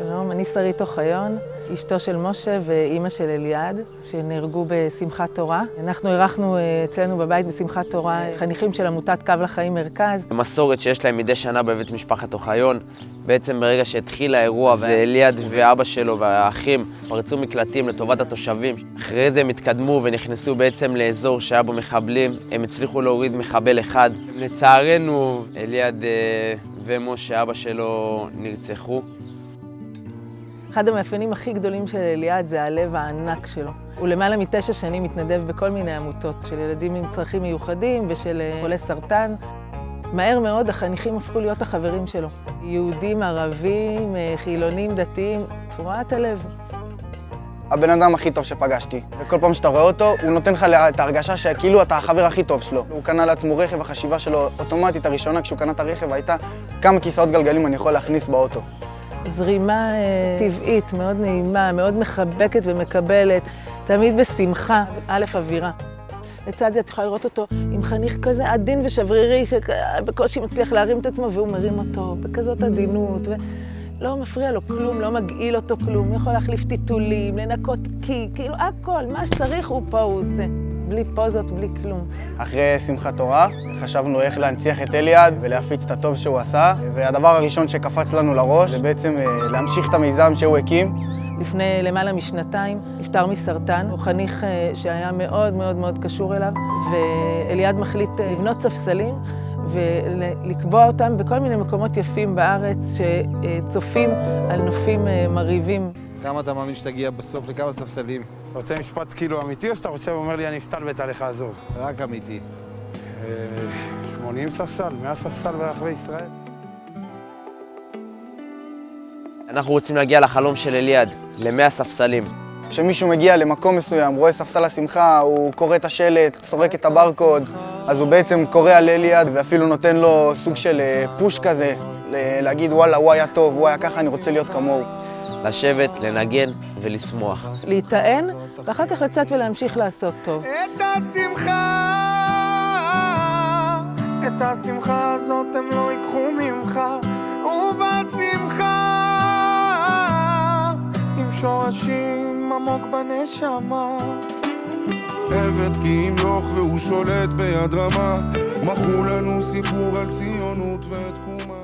שלום, אני שרית אוחיון, אשתו של משה ואימא של אליעד, שנהרגו בשמחת תורה. אנחנו אירחנו אצלנו בבית בשמחת תורה חניכים של עמותת קו לחיים מרכז. מסורת שיש להם מדי שנה בבית משפחת אוחיון. בעצם ברגע שהתחיל האירוע ואליעד ואבא שלו והאחים פרצו מקלטים לטובת התושבים. אחרי זה הם התקדמו ונכנסו בעצם לאזור שהיה בו מחבלים. הם הצליחו להוריד מחבל אחד. לצערנו, אליעד ומשה, אבא שלו, נרצחו. אחד המאפיינים הכי גדולים של אליעד זה הלב הענק שלו. הוא למעלה מ9 שנים מתנדב בכל מיני עמותות של ילדים עם צרכים מיוחדים ושל חולי סרטן. מהר מאוד החניכים הפכו להיות החברים שלו. יהודים, ערבים, חילונים, דתיים, תפורת הלב. הבן אדם הכי טוב שפגשתי, וכל פעם שאתה רואה אותו, הוא נותן לך את ההרגשה שכאילו אתה החבר הכי טוב שלו. הוא קנה לעצמו רכב, החשיבה שלו אוטומטית הראשונה כשהוא קנה את הרכב הייתה כמה כיסאות גלגלים אני יכול להכניס באוטו. זרימה טבעית, מאוד נעימה, מאוד מחבקת ומקבלת, תמיד בשמחה, אווירה. לצד זה את יכולה לראות אותו עם חניך כזה עדין ושברירי, שבקושי מצליח להרים את עצמו והוא מרים אותו בכזאת עדינות. לא מפריע לו כלום, לא מגעיל אותו כלום, הוא יכול להחליף טיטולים, לנקות כאילו הכל, מה שצריך הוא פה, הוא עושה. בלי פוזות, בלי כלום. אחרי שמחת תורה, חשבנו איך להנציח את אליעד ולהפיץ את הטוב שהוא עשה, והדבר הראשון שקפץ לנו לראש זה בעצם להמשיך את המיזם שהוא הקים. לפני למעלה משנתיים נפטר מסרטן, הוא חניך שהיה מאוד מאוד מאוד קשור אליו, ואליעד מחליט לבנות ספסלים ולקבוע אותם בכל מיני מקומות יפים בארץ שצופים על נופים מרהיבים. כמה אתה מאמין שתגיע בסוף לכמה ספסלים? אתה רוצה משפט כאילו אמיתי או שאתה חושב ואומר לי אני מסתלבט עליך עזוב? רק אמיתי. 80 ספסל, 100 ספסל ברחבי ישראל. אנחנו רוצים להגיע לחלום של אליעד, ל100 ספסלים. כשמישהו מגיע למקום מסוים, רואה ספסל השמחה, הוא קורא את השלט, סורק את הברקוד, אז הוא בעצם קורא על אליעד ואפילו נותן לו סוג של פוש כזה, להגיד וואלה, הוא היה טוב, הוא היה ככה, אני רוצה להיות כמוהו. לשבת, לנגן ולשמוח. להיטען, ואחר כך לצאת ולהמשיך לעשות טוב. את השמחה הזאת הם לא ייקחו ממך, ובשמחה עם שורשים עמוק בנשמה. עבד כי ימלוך והוא שולט ביד רמה, מכרו לנו סיפור על ציונות ותקומה.